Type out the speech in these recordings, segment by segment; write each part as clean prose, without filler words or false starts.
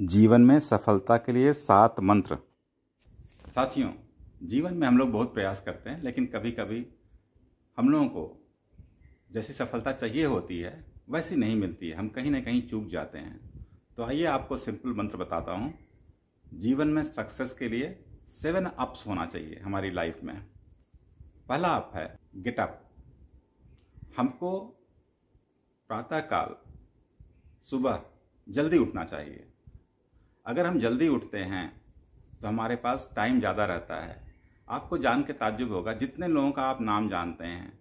जीवन में सफलता के लिए 7 मंत्र। साथियों, जीवन में हम लोग बहुत प्रयास करते हैं, लेकिन कभी कभी हम लोगों को जैसी सफलता चाहिए होती है वैसी नहीं मिलती है। हम कहीं ना कहीं चूक जाते हैं। तो आइए आपको सिंपल मंत्र बताता हूँ। जीवन में सक्सेस के लिए 7 अप्स होना चाहिए हमारी लाइफ में। पहला अप है गेट अप। हमको प्रातःकाल सुबह जल्दी उठना चाहिए। अगर हम जल्दी उठते हैं तो हमारे पास टाइम ज़्यादा रहता है। आपको जान के ताज्जुब होगा, जितने लोगों का आप नाम जानते हैं,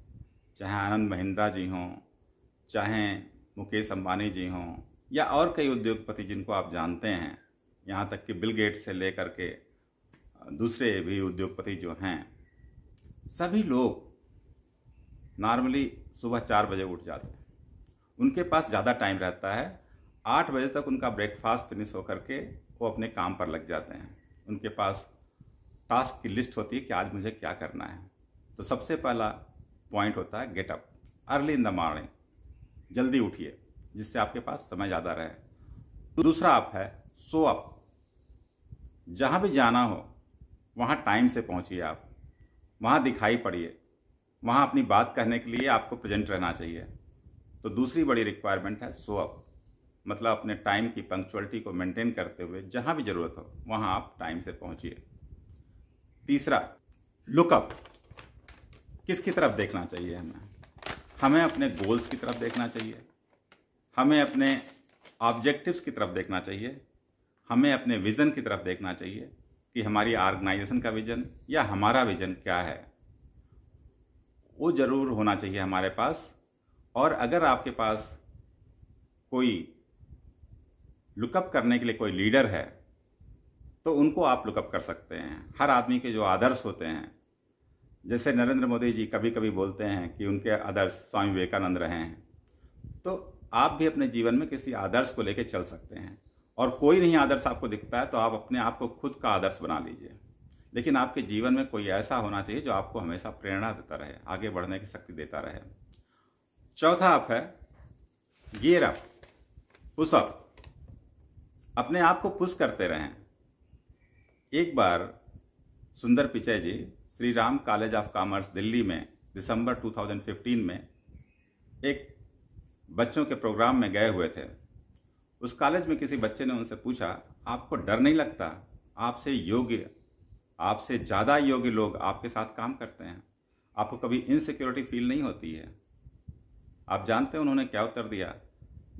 चाहे आनंद महिंद्रा जी हों, चाहे मुकेश अंबानी जी हों, या और कई उद्योगपति जिनको आप जानते हैं, यहाँ तक कि बिल गेट्स से लेकर के दूसरे भी उद्योगपति जो हैं, सभी लोग नॉर्मली सुबह 4 बजे उठ जाते हैं। उनके पास ज़्यादा टाइम रहता है। 8 बजे तक उनका ब्रेकफास्ट फिनिश होकर के वो अपने काम पर लग जाते हैं। उनके पास टास्क की लिस्ट होती है कि आज मुझे क्या करना है। तो सबसे पहला पॉइंट होता है get up, early in the morning. जल्दी उठिए जिससे आपके पास समय ज़्यादा रहे। दूसरा अप है शो अप। जहाँ भी जाना हो वहाँ टाइम से पहुँचिए। आप वहाँ दिखाई पड़िए। वहाँ अपनी बात कहने के लिए आपको प्रेजेंट रहना चाहिए। तो दूसरी बड़ी रिक्वायरमेंट है शो अप, मतलब अपने टाइम की पंक्चुअलिटी को मेंटेन करते हुए जहाँ भी ज़रूरत हो वहाँ आप टाइम से पहुँचिए। तीसरा लुकअप। किसकी तरफ देखना चाहिए? हमें अपने गोल्स की तरफ देखना चाहिए। हमें अपने ऑब्जेक्टिव्स की तरफ देखना चाहिए। हमें अपने विज़न की तरफ देखना चाहिए कि हमारी ऑर्गेनाइजेशन का विज़न या हमारा विज़न क्या है। वो ज़रूर होना चाहिए हमारे पास। और अगर आपके पास कोई लुकअप करने के लिए कोई लीडर है तो उनको आप लुकअप कर सकते हैं। हर आदमी के जो आदर्श होते हैं, जैसे नरेंद्र मोदी जी कभी कभी बोलते हैं कि उनके आदर्श स्वामी विवेकानंद रहे हैं, तो आप भी अपने जीवन में किसी आदर्श को लेकर चल सकते हैं। और कोई नहीं आदर्श आपको दिखता है तो आप अपने आप को खुद का आदर्श बना लीजिए। लेकिन आपके जीवन में कोई ऐसा होना चाहिए जो आपको हमेशा प्रेरणा देता रहे, आगे बढ़ने की शक्ति देता रहे। चौथा अप है गियर अप, पुश अप। अपने आप को पुश करते रहें। एक बार Sundar Pichai ji Shri Ram college of commerce Delhi में दिसंबर 2015 में एक बच्चों के प्रोग्राम में गए हुए थे। उस कॉलेज में किसी बच्चे ने उनसे पूछा, आपको डर नहीं लगता? आपसे ज़्यादा योग्य लोग आपके साथ काम करते हैं, आपको कभी इनसिक्योरिटी फील नहीं होती है? आप जानते हैं उन्होंने क्या उत्तर दिया?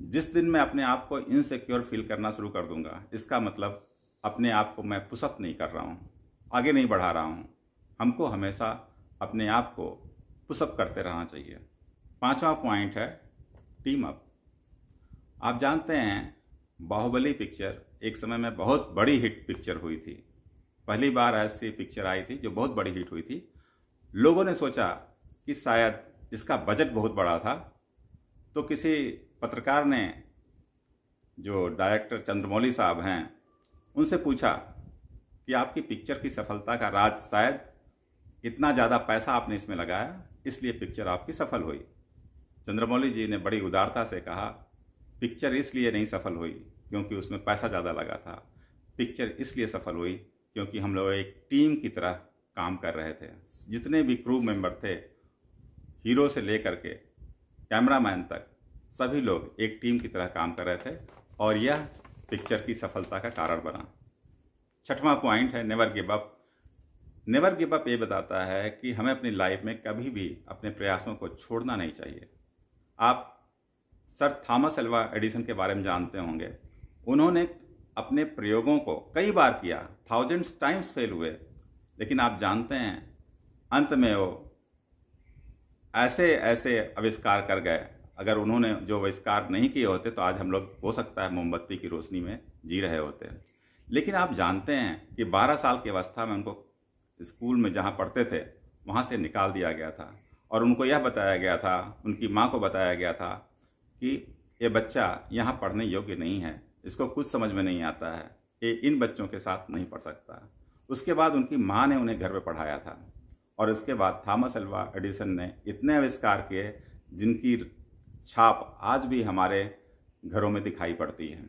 जिस दिन मैं अपने आप को इनसिक्योर फील करना शुरू कर दूंगा, इसका मतलब अपने आप को मैं पुशअप नहीं कर रहा हूँ, आगे नहीं बढ़ा रहा हूँ। हमको हमेशा अपने आप को पुशअप करते रहना चाहिए। 5वां पॉइंट है टीम अप। आप जानते हैं बाहुबली पिक्चर एक समय में बहुत बड़ी हिट पिक्चर हुई थी। पहली बार ऐसी पिक्चर आई थी जो बहुत बड़ी हिट हुई थी। लोगों ने सोचा कि शायद इसका बजट बहुत बड़ा था, तो किसी पत्रकार ने, जो डायरेक्टर चंद्रमौली साहब हैं, उनसे पूछा कि आपकी पिक्चर की सफलता का राज शायद इतना ज़्यादा पैसा आपने इसमें लगाया, इसलिए पिक्चर आपकी सफल हुई। चंद्रमौली जी ने बड़ी उदारता से कहा, पिक्चर इसलिए नहीं सफल हुई क्योंकि उसमें पैसा ज़्यादा लगा था। पिक्चर इसलिए सफल हुई क्योंकि हम लोग एक टीम की तरह काम कर रहे थे। जितने भी क्रू मेंबर थे, हीरो से लेकर के कैमरामैन तक, सभी लोग एक टीम की तरह काम कर रहे थे और यह पिक्चर की सफलता का कारण बना। 6वां पॉइंट है never give up. Never give up ये बताता है कि हमें अपनी लाइफ में कभी भी अपने प्रयासों को छोड़ना नहीं चाहिए। आप सर थॉमस अल्वा एडिसन के बारे में जानते होंगे। उन्होंने अपने प्रयोगों को कई बार किया, थाउजेंड्स टाइम्स फेल हुए, लेकिन आप जानते हैं अंत में वो ऐसे ऐसे आविष्कार कर गए। अगर उन्होंने जो आविष्कार नहीं किए होते तो आज हम लोग हो सकता है मोमबत्ती की रोशनी में जी रहे होते। लेकिन आप जानते हैं कि 12 साल की अवस्था में उनको स्कूल में जहाँ पढ़ते थे वहाँ से निकाल दिया गया था और उनको यह बताया गया था, उनकी माँ को बताया गया था कि ये बच्चा यहाँ पढ़ने योग्य नहीं है, इसको कुछ समझ में नहीं आता है, ये इन बच्चों के साथ नहीं पढ़ सकता। उसके बाद उनकी माँ ने उन्हें घर पे पढ़ाया था और उसके बाद थॉमस अल्वा एडिसन ने इतने आविष्कार किए जिनकी छाप आज भी हमारे घरों में दिखाई पड़ती है।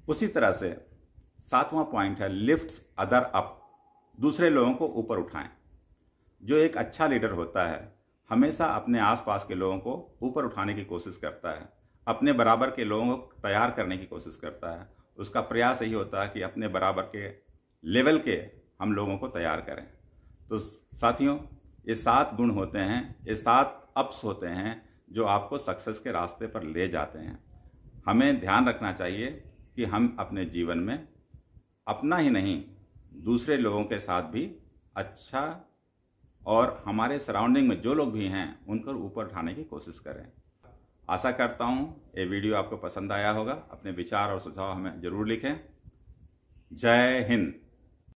उसी तरह से 7वां पॉइंट है लिफ्ट्स अदर अप, दूसरे लोगों को ऊपर उठाएं। जो एक अच्छा लीडर होता है हमेशा अपने आसपास के लोगों को ऊपर उठाने की कोशिश करता है, अपने बराबर के लोगों को तैयार करने की कोशिश करता है। उसका प्रयास यही होता है कि अपने बराबर के लेवल के हम लोगों को तैयार करें। तो साथियों, ये 7 गुण होते हैं, ये 7 अप्स होते हैं जो आपको सक्सेस के रास्ते पर ले जाते हैं। हमें ध्यान रखना चाहिए कि हम अपने जीवन में अपना ही नहीं दूसरे लोगों के साथ भी अच्छा और हमारे सराउंडिंग में जो लोग भी हैं उनको ऊपर उठाने की कोशिश करें। आशा करता हूँ ये वीडियो आपको पसंद आया होगा। अपने विचार और सुझाव हमें ज़रूर लिखें। जय हिंद।